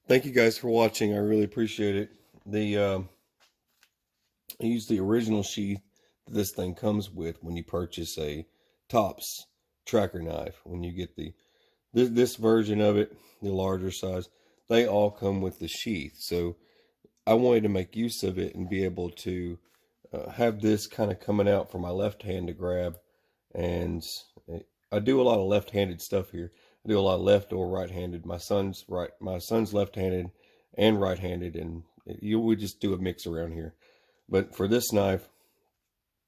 Thank you guys for watching. I really appreciate it. I use the original sheath that this thing comes with when you purchase a Tops tracker knife. When you get this version of it, the larger size, they all come with the sheath. So I wanted to make use of it and be able to have this kind of coming out for my left hand to grab. And I do a lot of left-handed stuff here. I do a lot of left or right-handed. My son's left-handed and right-handed, and we just do a mix around here. But for this knife,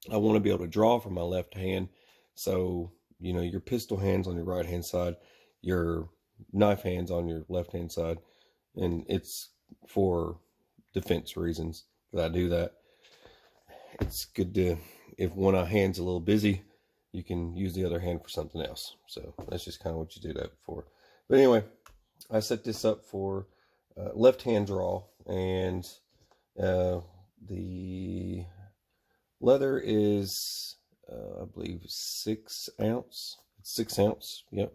I want to be able to draw from my left hand. So, you know, your pistol hand's on your right-hand side, your knife hand's on your left-hand side. And it's for defense reasons that I do that. It's good to, if one hand's a little busy, you can use the other hand for something else. So that's just kind of what you do that for. But anyway, I set this up for left-hand draw, and the leather is, I believe, 6 ounce. It's 6 ounce, yep.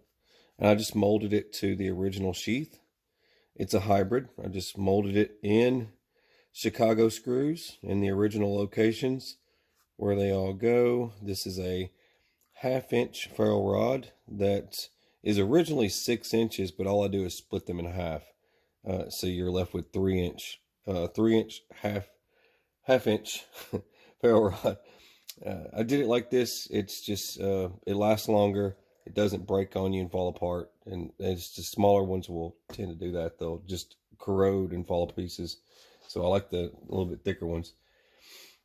And I just molded it to the original sheath. It's a hybrid. I just molded it in Chicago screws in the original locations where they all go. This is a 1/2 inch ferrule rod that is originally 6 inches, but all I do is split them in half. So you're left with 3 inch, half inch ferrule rod. I did it like this. It's just, it lasts longer. It doesn't break on you and fall apart. And it's just smaller ones will tend to do that. They'll just corrode and fall to pieces. So I like the little bit thicker ones.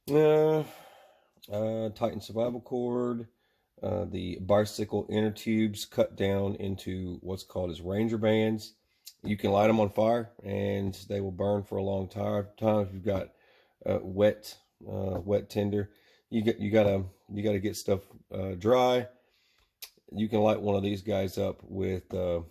Titan survival cord. The bicycle inner tubes cut down into what's called as ranger bands. You can light them on fire and they will burn for a long time. If you've got wet tinder, you gotta get stuff dry. You can light one of these guys up with one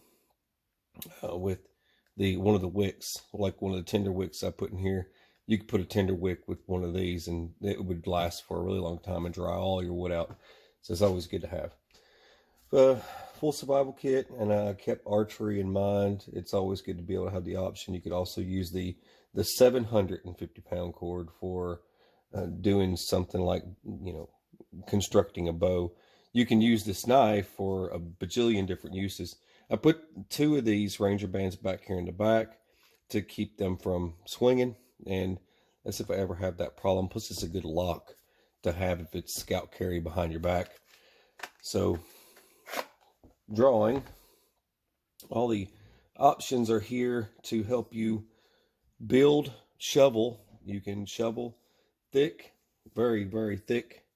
of the wicks, like one of the tinder wicks I put in here. You could put a tinder wick with one of these and it would last for a really long time and dry all your wood out. So it's always good to have. Full survival kit, and I kept archery in mind. It's always good to be able to have the option. You could also use the 750-pound cord for doing something like, you know, constructing a bow. You can use this knife for a bajillion different uses. I put 2 of these ranger bands back here in the back to keep them from swinging, and that's if I ever have that problem. Plus, it's a good lock to have if it's scout carry behind your back. So, drawing, all the options are here to help you build. Shovel, you can shovel thick, very, very thick,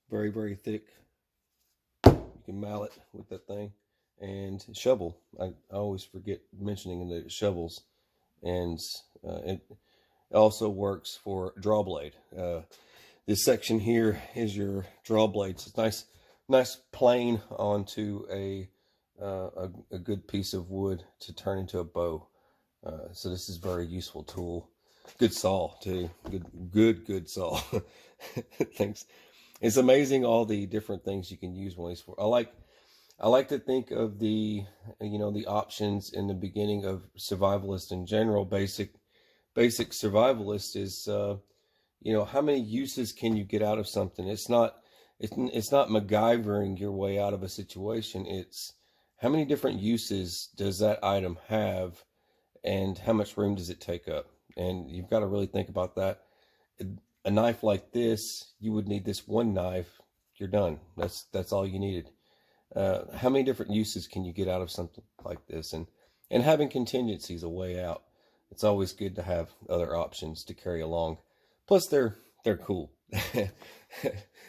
very, very thick. You can mallet with that thing, and shovel. I always forget mentioning the shovels, and it also works for draw blade. This section here is your draw blades. It's nice plane onto a good piece of wood to turn into a bow. So this is a very useful tool. Good saw too. Good saw. Thanks. It's amazing all the different things you can use one of these for. I like to think of the, you know, the options in the beginning of survivalist in general. Basic survivalist is, you know, how many uses can you get out of something? It's not MacGyvering your way out of a situation. It's how many different uses does that item have, and how much room does it take up? And you've got to really think about that. A knife like this, you would need this one knife. You're done. That's all you needed. How many different uses can you get out of something like this? And having contingencies a way out. It's always good to have other options to carry along. Plus, they're cool.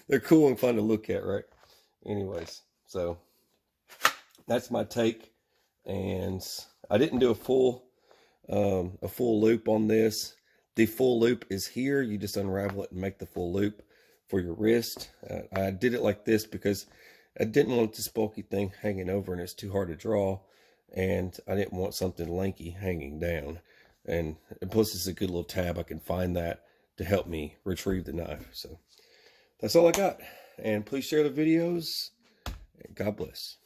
They're cool and fun to look at, right? Anyways, so that's my take. And I didn't do a full loop on this. The full loop is here. You just unravel it and make the full loop for your wrist. I did it like this because I didn't want this bulky thing hanging over and it's too hard to draw. And I didn't want something lanky hanging down. And plus, it's a good little tab. I can find that to help me retrieve the knife. So that's all I got. And please share the videos. God bless.